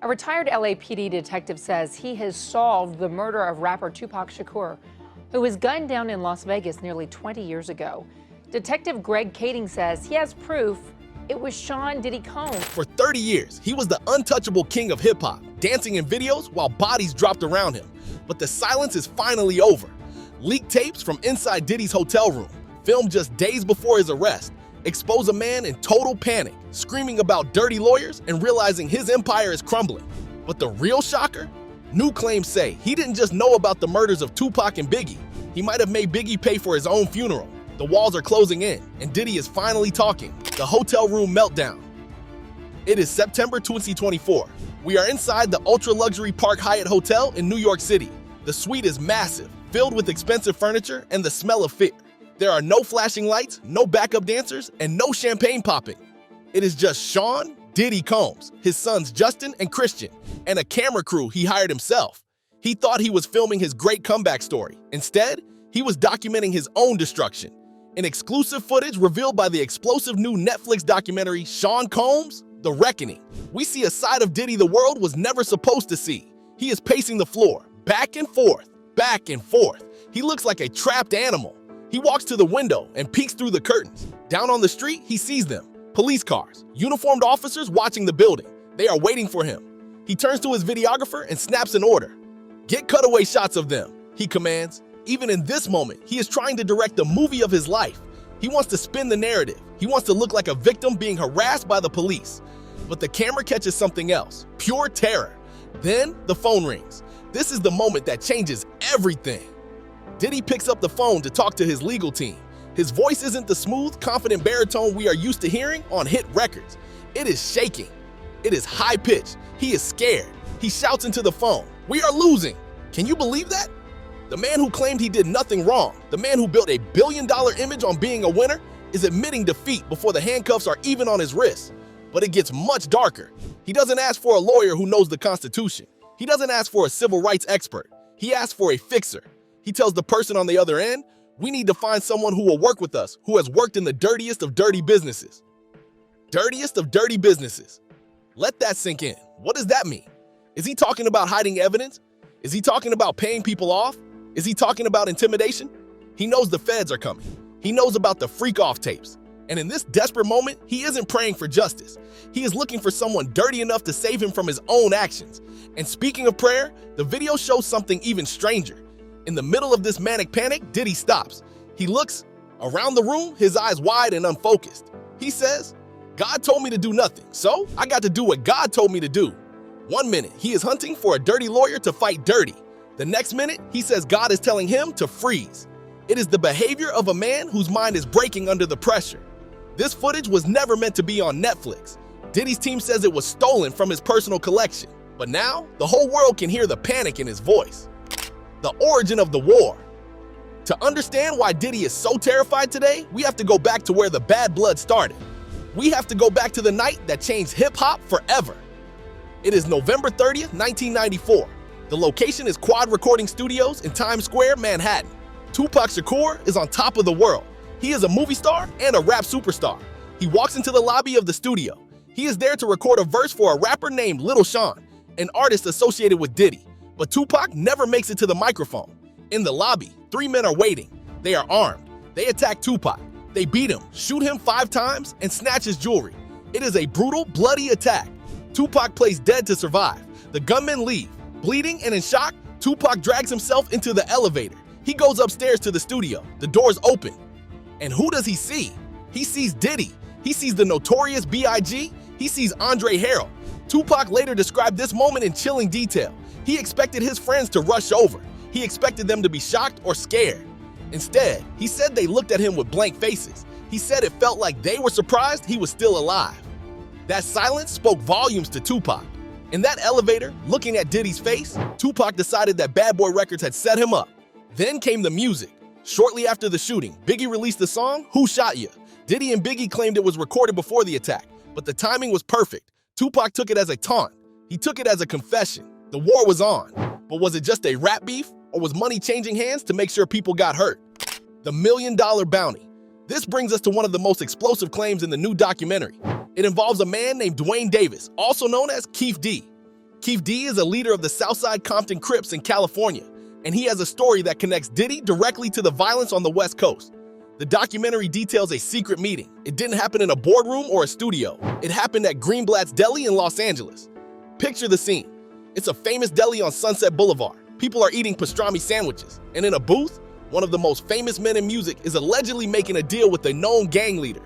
A retired LAPD detective says he has solved the murder of rapper Tupac Shakur, who was gunned down in Las Vegas nearly 20 years ago. Detective Greg Kading says he has proof it was Sean Diddy Combs. For 30 years, he was the untouchable king of hip-hop, dancing in videos while bodies dropped around him. But the silence is finally over. Leaked tapes from inside Diddy's hotel room, filmed just days before his arrest, expose a man in total panic, screaming about dirty lawyers and realizing his empire is crumbling. But the real shocker? New claims say he didn't just know about the murders of Tupac and Biggie. He might have made Biggie pay for his own funeral. The walls are closing in, and Diddy is finally talking. The hotel room meltdown. It is September 2024. We are inside the ultra-luxury Park Hyatt Hotel in New York City. The suite is massive, filled with expensive furniture and the smell of fear. There are no flashing lights, no backup dancers, and no champagne popping. It is just Sean Diddy Combs, his sons Justin and Christian, and a camera crew he hired himself. He thought he was filming his great comeback story. Instead, he was documenting his own destruction. In exclusive footage revealed by the explosive new Netflix documentary Sean Combs, The Reckoning, we see a side of Diddy the world was never supposed to see. He is pacing the floor, back and forth, back and forth. He looks like a trapped animal. He walks to the window and peeks through the curtains. Down on the street, he sees them. Police cars, uniformed officers watching the building. They are waiting for him. He turns to his videographer and snaps an order. "Get cutaway shots of them," he commands. Even in this moment, he is trying to direct the movie of his life. He wants to spin the narrative. He wants to look like a victim being harassed by the police. But the camera catches something else, pure terror. Then the phone rings. This is the moment that changes everything. Diddy picks up the phone to talk to his legal team. His voice isn't the smooth, confident baritone we are used to hearing on hit records. It is shaking. It is high-pitched. He is scared. He shouts into the phone, "We are losing." Can you believe that? The man who claimed he did nothing wrong, the man who built a billion-dollar image on being a winner, is admitting defeat before the handcuffs are even on his wrists. But it gets much darker. He doesn't ask for a lawyer who knows the Constitution. He doesn't ask for a civil rights expert. He asks for a fixer. He tells the person on the other end, "We need to find someone who will work with us, who has worked in the dirtiest of dirty businesses." Dirtiest of dirty businesses. Let that sink in. What does that mean? Is he talking about hiding evidence? Is he talking about paying people off? Is he talking about intimidation? He knows the feds are coming. He knows about the freak-off tapes. And in this desperate moment, he isn't praying for justice. He is looking for someone dirty enough to save him from his own actions. And speaking of prayer, the video shows something even stranger. In the middle of this manic panic, Diddy stops. He looks around the room, his eyes wide and unfocused. He says, "God told me to do nothing, so I got to do what God told me to do." 1 minute, he is hunting for a dirty lawyer to fight dirty. The next minute, he says God is telling him to freeze. It is the behavior of a man whose mind is breaking under the pressure. This footage was never meant to be on Netflix. Diddy's team says it was stolen from his personal collection. But now, the whole world can hear the panic in his voice. The origin of the war. To understand why Diddy is so terrified today, we have to go back to where the bad blood started. We have to go back to the night that changed hip-hop forever. It is November 30th, 1994. The location is Quad Recording Studios in Times Square, Manhattan. Tupac Shakur is on top of the world. He is a movie star and a rap superstar. He walks into the lobby of the studio. He is there to record a verse for a rapper named Little Sean, an artist associated with Diddy. But Tupac never makes it to the microphone. In the lobby, 3 men are waiting. They are armed. They attack Tupac. They beat him, shoot him 5 times, and snatch his jewelry. It is a brutal, bloody attack. Tupac plays dead to survive. The gunmen leave. Bleeding and in shock, Tupac drags himself into the elevator. He goes upstairs to the studio. The doors open. And who does he see? He sees Diddy. He sees the notorious B.I.G. He sees Andre Harrell. Tupac later described this moment in chilling detail. He expected his friends to rush over. He expected them to be shocked or scared. Instead, he said they looked at him with blank faces. He said it felt like they were surprised he was still alive. That silence spoke volumes to Tupac. In that elevator, looking at Diddy's face, Tupac decided that Bad Boy Records had set him up. Then came the music. Shortly after the shooting, Biggie released the song, "Who Shot Ya?" Diddy and Biggie claimed it was recorded before the attack, but the timing was perfect. Tupac took it as a taunt. He took it as a confession. The war was on. But was it just a rap beef, or was money changing hands to make sure people got hurt? The $1 million bounty. This brings us to one of the most explosive claims in the new documentary. It involves a man named Dwayne Davis, also known as Keith D. Keefe D is a leader of the Southside Compton Crips in California, and he has a story that connects Diddy directly to the violence on the West Coast. The documentary details a secret meeting. It didn't happen in a boardroom or a studio. It happened at Greenblatt's Deli in Los Angeles. Picture the scene. It's a famous deli on Sunset Boulevard. People are eating pastrami sandwiches, and in a booth, one of the most famous men in music is allegedly making a deal with a known gang leader.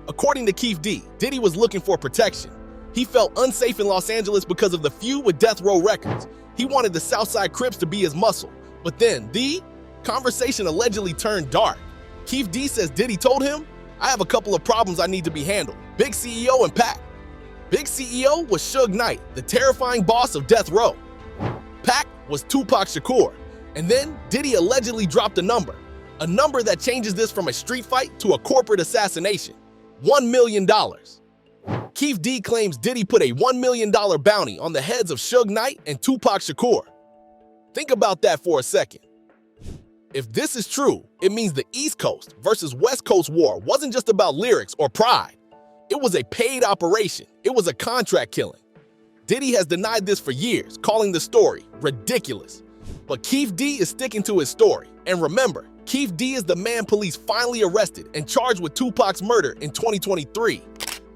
According to Keefe D, Diddy was looking for protection. He felt unsafe in Los Angeles because of the feud with Death Row Records. He wanted the Southside Crips to be his muscle. But then, the conversation allegedly turned dark. Keefe D says Diddy told him, "I have a couple of problems I need to be handled. Big CEO and Pac." Big CEO was Suge Knight, the terrifying boss of Death Row. Pac was Tupac Shakur. And then Diddy allegedly dropped a number that changes this from a street fight to a corporate assassination. $1 million. Keefe D claims Diddy put a $1 million bounty on the heads of Suge Knight and Tupac Shakur. Think about that for a second. If this is true, it means the East Coast versus West Coast war wasn't just about lyrics or pride. It was a paid operation. It was a contract killing. Diddy has denied this for years, calling the story ridiculous. But Keefe D is sticking to his story. And remember, Keefe D is the man police finally arrested and charged with Tupac's murder in 2023.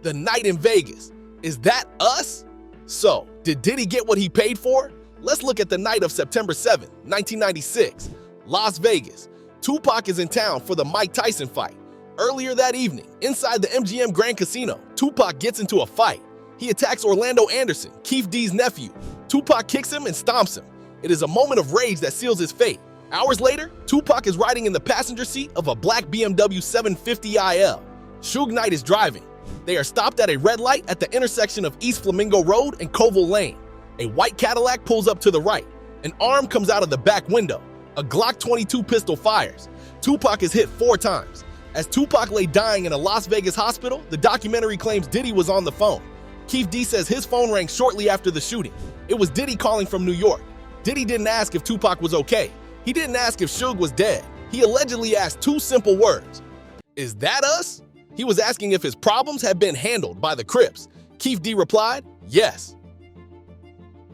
The night in Vegas. Is that us? So, did Diddy get what he paid for? Let's look at the night of September 7, 1996. Las Vegas. Tupac is in town for the Mike Tyson fight. Earlier that evening, inside the MGM Grand Casino, Tupac gets into a fight. He attacks Orlando Anderson, Keefe D's nephew. Tupac kicks him and stomps him. It is a moment of rage that seals his fate. Hours later, Tupac is riding in the passenger seat of a black BMW 750iL. Suge Knight is driving. They are stopped at a red light at the intersection of East Flamingo Road and Colville Lane. A white Cadillac pulls up to the right. An arm comes out of the back window. A Glock 22 pistol fires. Tupac is hit 4 times. As Tupac lay dying in a Las Vegas hospital, the documentary claims Diddy was on the phone. Keefe D says his phone rang shortly after the shooting. It was Diddy calling from New York. Diddy didn't ask if Tupac was okay. He didn't ask if Suge was dead. He allegedly asked 2 simple words. Is that us? He was asking if his problems had been handled by the Crips. Keefe D replied, yes.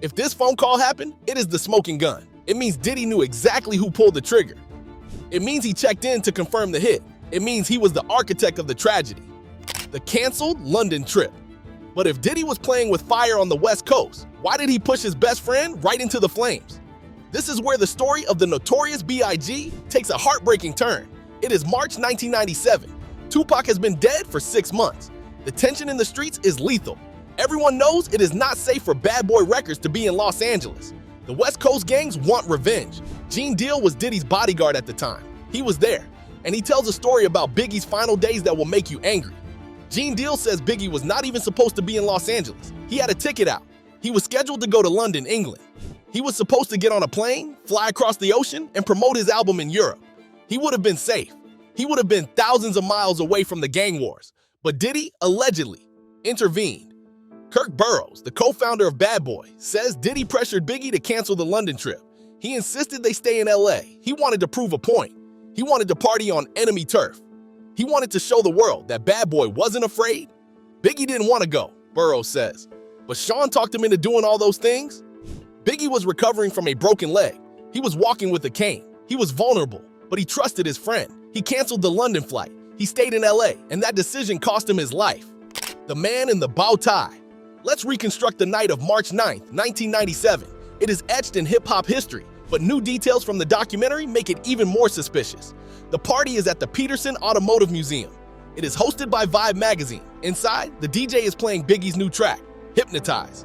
If this phone call happened, it is the smoking gun. It means Diddy knew exactly who pulled the trigger. It means he checked in to confirm the hit. It means he was the architect of the tragedy. The canceled London trip. But if Diddy was playing with fire on the West Coast, why did he push his best friend right into the flames? This is where the story of the notorious B.I.G. takes a heartbreaking turn. It is March 1997. Tupac has been dead for 6 months. The tension in the streets is lethal. Everyone knows it is not safe for Bad Boy Records to be in Los Angeles. The West Coast gangs want revenge. Gene Deal was Diddy's bodyguard at the time. He was there, and he tells a story about Biggie's final days that will make you angry. Gene Deal says Biggie was not even supposed to be in Los Angeles. He had a ticket out. He was scheduled to go to London, England. He was supposed to get on a plane, fly across the ocean, and promote his album in Europe. He would have been safe. He would have been thousands of miles away from the gang wars. But Diddy allegedly intervened. Kirk Burrows, the co-founder of Bad Boy, says Diddy pressured Biggie to cancel the London trip. He insisted they stay in LA. He wanted to prove a point. He wanted to party on enemy turf. He wanted to show the world that Bad Boy wasn't afraid. Biggie didn't want to go, Burrows says. But Sean talked him into doing all those things. Biggie was recovering from a broken leg. He was walking with a cane. He was vulnerable, but he trusted his friend. He canceled the London flight. He stayed in LA, and that decision cost him his life. The man in the bow tie. Let's reconstruct the night of March 9th, 1997. It is etched in hip-hop history, but new details from the documentary make it even more suspicious. The party is at the Peterson Automotive Museum. It is hosted by Vibe magazine. Inside, the DJ is playing Biggie's new track, Hypnotize.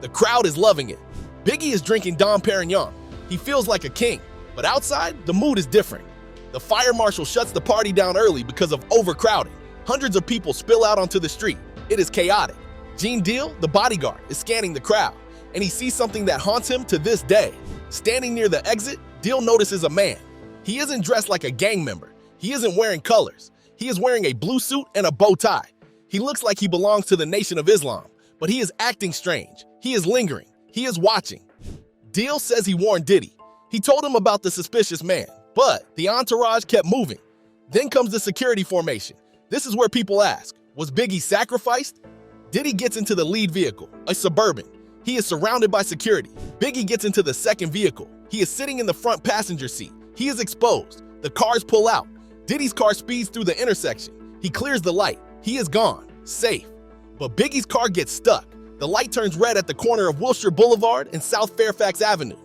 The crowd is loving it. Biggie is drinking Dom Perignon. He feels like a king, but outside, the mood is different. The fire marshal shuts the party down early because of overcrowding. Hundreds of people spill out onto the street. It is chaotic. Gene Deal, the bodyguard, is scanning the crowd, and he sees something that haunts him to this day. Standing near the exit, Deal notices a man. He isn't dressed like a gang member. He isn't wearing colors. He is wearing a blue suit and a bow tie. He looks like he belongs to the Nation of Islam, but he is acting strange. He is lingering. He is watching. Deal says he warned Diddy. He told him about the suspicious man, but the entourage kept moving. Then comes the security formation. This is where people ask, was Biggie sacrificed? Diddy gets into the lead vehicle, a Suburban. He is surrounded by security. Biggie gets into the second vehicle. He is sitting in the front passenger seat. He is exposed. The cars pull out. Diddy's car speeds through the intersection. He clears the light. He is gone, safe. But Biggie's car gets stuck. The light turns red at the corner of Wilshire Boulevard and South Fairfax Avenue.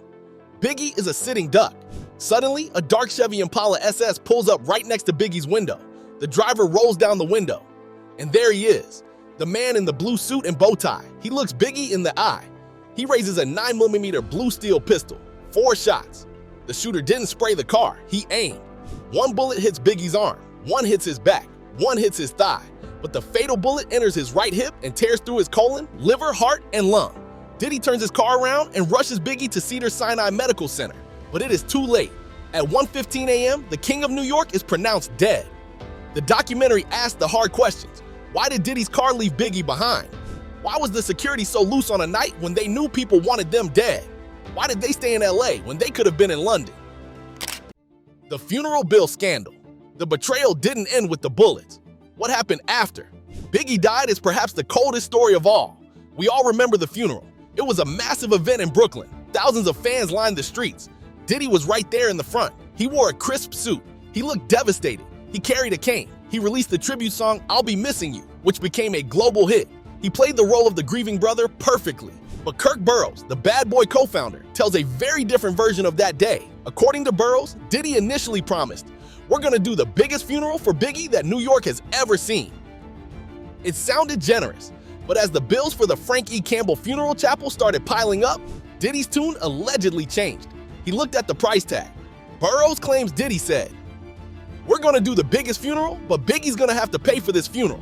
Biggie is a sitting duck. Suddenly, a dark Chevy Impala SS pulls up right next to Biggie's window. The driver rolls down the window. And there he is, the man in the blue suit and bow tie. He looks Biggie in the eye. He raises a 9mm blue steel pistol. 4 shots. The shooter didn't spray the car, he aimed. 1 bullet hits Biggie's arm, 1 hits his back, 1 hits his thigh. But the fatal bullet enters his right hip and tears through his colon, liver, heart, and lung. Diddy turns his car around and rushes Biggie to Cedars-Sinai Medical Center. But it is too late. At 1:15 a.m., the King of New York is pronounced dead. The documentary asks the hard questions. Why did Diddy's car leave Biggie behind? Why was the security so loose on a night when they knew people wanted them dead? Why did they stay in LA when they could have been in London? The funeral bill scandal. The betrayal didn't end with the bullets. What happened after? Biggie died is perhaps the coldest story of all. We all remember the funeral. It was a massive event in Brooklyn. Thousands of fans lined the streets. Diddy was right there in the front. He wore a crisp suit. He looked devastated. He carried a cane. He released the tribute song, "I'll Be Missing You," which became a global hit. He played the role of the grieving brother perfectly. But Kirk Burroughs, the Bad Boy co-founder, tells a very different version of that day. According to Burroughs, Diddy initially promised, "We're gonna do the biggest funeral for Biggie that New York has ever seen." It sounded generous, but as the bills for the Frank E. Campbell Funeral Chapel started piling up, Diddy's tune allegedly changed. He looked at the price tag. Burroughs claims Diddy said, "We're gonna do the biggest funeral, but Biggie's gonna have to pay for this funeral."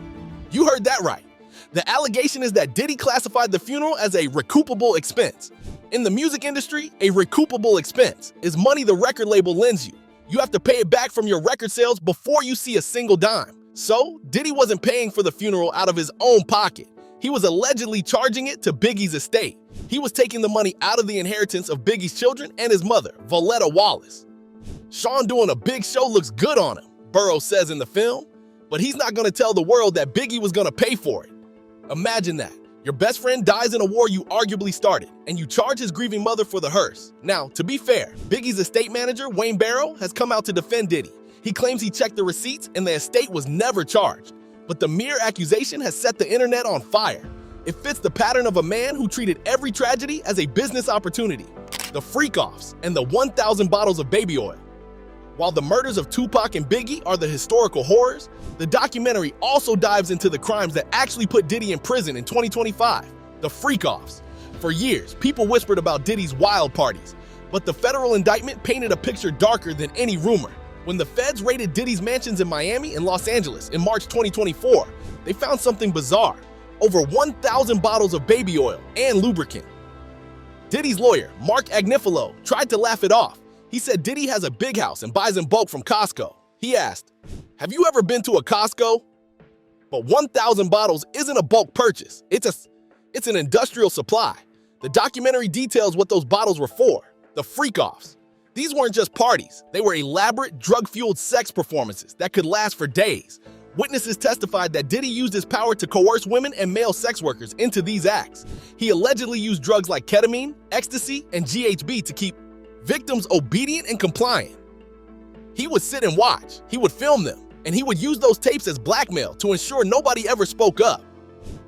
You heard that right. The allegation is that Diddy classified the funeral as a recoupable expense. In the music industry, a recoupable expense is money the record label lends you. You have to pay it back from your record sales before you see a single dime. So, Diddy wasn't paying for the funeral out of his own pocket. He was allegedly charging it to Biggie's estate. He was taking the money out of the inheritance of Biggie's children and his mother, Voletta Wallace. "Sean doing a big show looks good on him," Burroughs says in the film, but he's not gonna tell the world that Biggie was gonna pay for it. Imagine that. Your best friend dies in a war you arguably started, and you charge his grieving mother for the hearse. Now, to be fair, Biggie's estate manager, Wayne Barrow, has come out to defend Diddy. He claims he checked the receipts and the estate was never charged. But the mere accusation has set the internet on fire. It fits the pattern of a man who treated every tragedy as a business opportunity. The freakoffs and the 1,000 bottles of baby oil. While the murders of Tupac and Biggie are the historical horrors, the documentary also dives into the crimes that actually put Diddy in prison in 2025, the freakoffs. For years, people whispered about Diddy's wild parties, but the federal indictment painted a picture darker than any rumor. When the feds raided Diddy's mansions in Miami and Los Angeles in March 2024, they found something bizarre: over 1,000 bottles of baby oil and lubricant. Diddy's lawyer, Mark Agnifilo, tried to laugh it off. He said Diddy has a big house and buys in bulk from Costco. He asked, "Have you ever been to a Costco?" But 1,000 bottles isn't a bulk purchase. It's an industrial supply. The documentary details what those bottles were for, the freak-offs. These weren't just parties. They were elaborate, drug-fueled sex performances that could last for days. Witnesses testified that Diddy used his power to coerce women and male sex workers into these acts. He allegedly used drugs like ketamine, ecstasy, and GHB to keep victims obedient and compliant. He would sit and watch, he would film them, and he would use those tapes as blackmail to ensure nobody ever spoke up.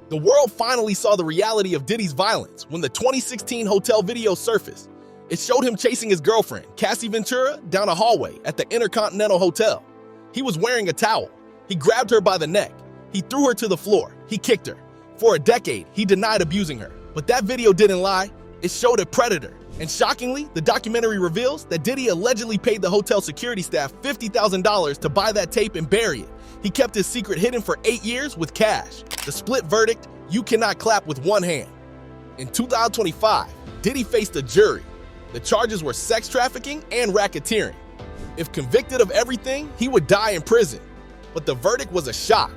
The world finally saw the reality of Diddy's violence when the 2016 hotel video surfaced. It showed him chasing his girlfriend, Cassie Ventura, down a hallway at the Intercontinental Hotel. He was wearing a towel. He grabbed her by the neck. He threw her to the floor. He kicked her. For a decade, he denied abusing her. But that video didn't lie. It showed a predator. And shockingly, the documentary reveals that Diddy allegedly paid the hotel security staff $50,000 to buy that tape and bury it. He kept his secret hidden for 8 years with cash. The split verdict: you cannot clap with one hand. In 2025, Diddy faced a jury. The charges were sex trafficking and racketeering. If convicted of everything, he would die in prison. But the verdict was a shock.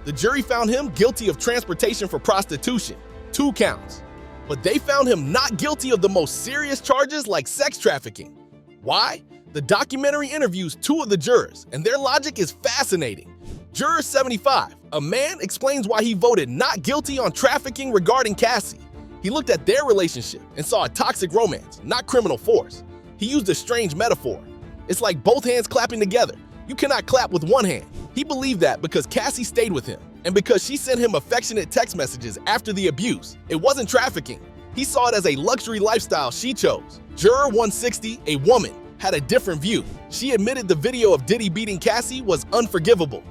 The jury found him guilty of transportation for prostitution, 2 counts. But they found him not guilty of the most serious charges like sex trafficking. Why? The documentary interviews 2 of the jurors, and their logic is fascinating. Juror 75, a man, explains why he voted not guilty on trafficking regarding Cassie. He looked at their relationship and saw a toxic romance, not criminal force. He used a strange metaphor. It's like both hands clapping together. You cannot clap with one hand. He believed that because Cassie stayed with him and because she sent him affectionate text messages after the abuse. It wasn't trafficking. He saw it as a luxury lifestyle she chose. Juror 160, a woman, had a different view. She admitted the video of Diddy beating Cassie was unforgivable.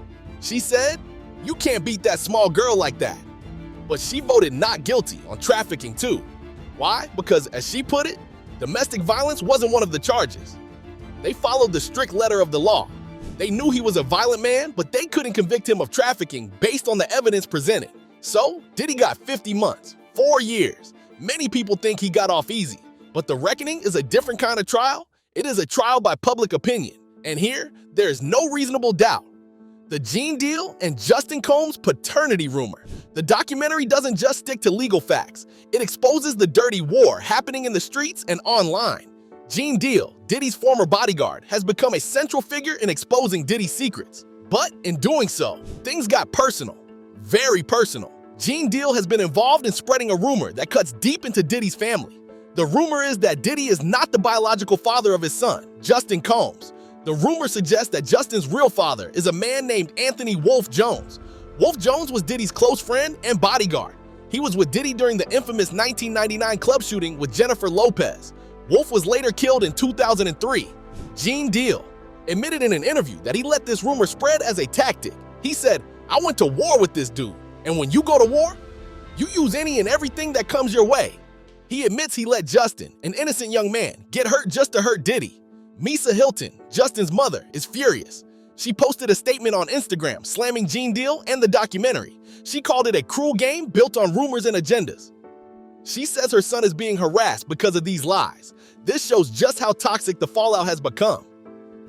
She said, "You can't beat that small girl like that." But she voted not guilty on trafficking too. Why? Because, as she put it, domestic violence wasn't one of the charges. They followed the strict letter of the law. They knew he was a violent man, but they couldn't convict him of trafficking based on the evidence presented. So, Diddy got 50 months, 4 years. Many people think he got off easy, but the reckoning is a different kind of trial. It is a trial by public opinion. And here, there is no reasonable doubt. The Gene deal and Justin Combs' paternity rumor. The documentary doesn't just stick to legal facts. It exposes the dirty war happening in the streets and online. Gene Deal, Diddy's former bodyguard, has become a central figure in exposing Diddy's secrets. But in doing so, things got personal. Very personal. Gene Deal has been involved in spreading a rumor that cuts deep into Diddy's family. The rumor is that Diddy is not the biological father of his son, Justin Combs. The rumor suggests that Justin's real father is a man named Anthony Wolf Jones. Wolf Jones was Diddy's close friend and bodyguard. He was with Diddy during the infamous 1999 club shooting with Jennifer Lopez. Wolf was later killed in 2003. Gene Deal admitted in an interview that he let this rumor spread as a tactic. He said, "I went to war with this dude, and when you go to war, you use any and everything that comes your way." He admits he let Justin, an innocent young man, get hurt just to hurt Diddy. Misa Hilton, Justin's mother, is furious. She posted a statement on Instagram slamming Gene Deal and the documentary. She called it a cruel game built on rumors and agendas. She says her son is being harassed because of these lies. This shows just how toxic the fallout has become.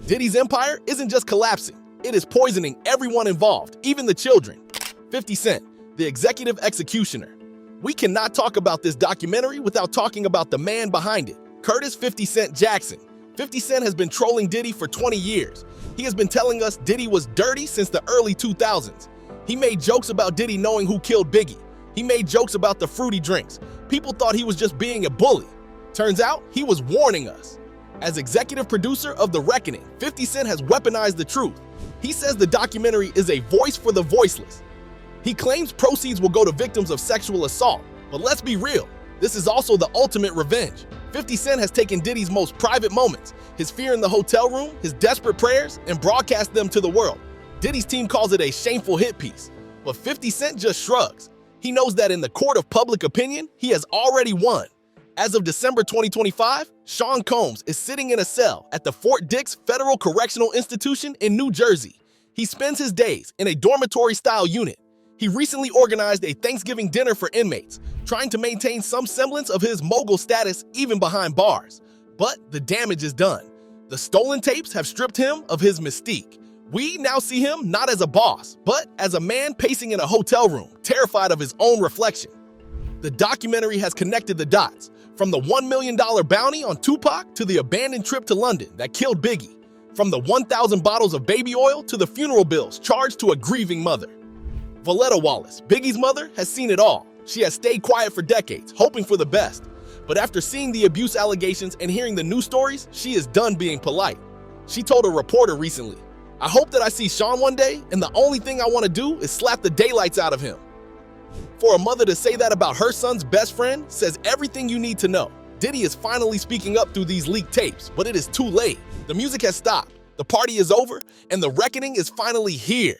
Diddy's empire isn't just collapsing, it is poisoning everyone involved, even the children. 50 Cent, the executive executioner. We cannot talk about this documentary without talking about the man behind it, Curtis 50 Cent Jackson. 50 Cent has been trolling Diddy for 20 years. He has been telling us Diddy was dirty since the early 2000s. He made jokes about Diddy knowing who killed Biggie. He made jokes about the fruity drinks. People thought he was just being a bully. Turns out, he was warning us. As executive producer of The Reckoning, 50 Cent has weaponized the truth. He says the documentary is a voice for the voiceless. He claims proceeds will go to victims of sexual assault. But let's be real, this is also the ultimate revenge. 50 Cent has taken Diddy's most private moments, his fear in the hotel room, his desperate prayers, and broadcast them to the world. Diddy's team calls it a shameful hit piece, but 50 Cent just shrugs. He knows that in the court of public opinion, he has already won. As of December 2025, Sean Combs is sitting in a cell at the Fort Dix Federal Correctional Institution in New Jersey. He spends his days in a dormitory-style unit. He recently organized a Thanksgiving dinner for inmates, trying to maintain some semblance of his mogul status even behind bars. But the damage is done. The stolen tapes have stripped him of his mystique. We now see him not as a boss, but as a man pacing in a hotel room, terrified of his own reflection. The documentary has connected the dots, from the $1 million bounty on Tupac to the abandoned trip to London that killed Biggie, from the 1,000 bottles of baby oil to the funeral bills charged to a grieving mother. Valletta Wallace, Biggie's mother, has seen it all. She has stayed quiet for decades, hoping for the best. But after seeing the abuse allegations and hearing the news stories, she is done being polite. She told a reporter recently, "I hope that I see Sean one day, and the only thing I want to do is slap the daylights out of him." For a mother to say that about her son's best friend says everything you need to know. Diddy is finally speaking up through these leaked tapes, but it is too late. The music has stopped, the party is over, and the reckoning is finally here.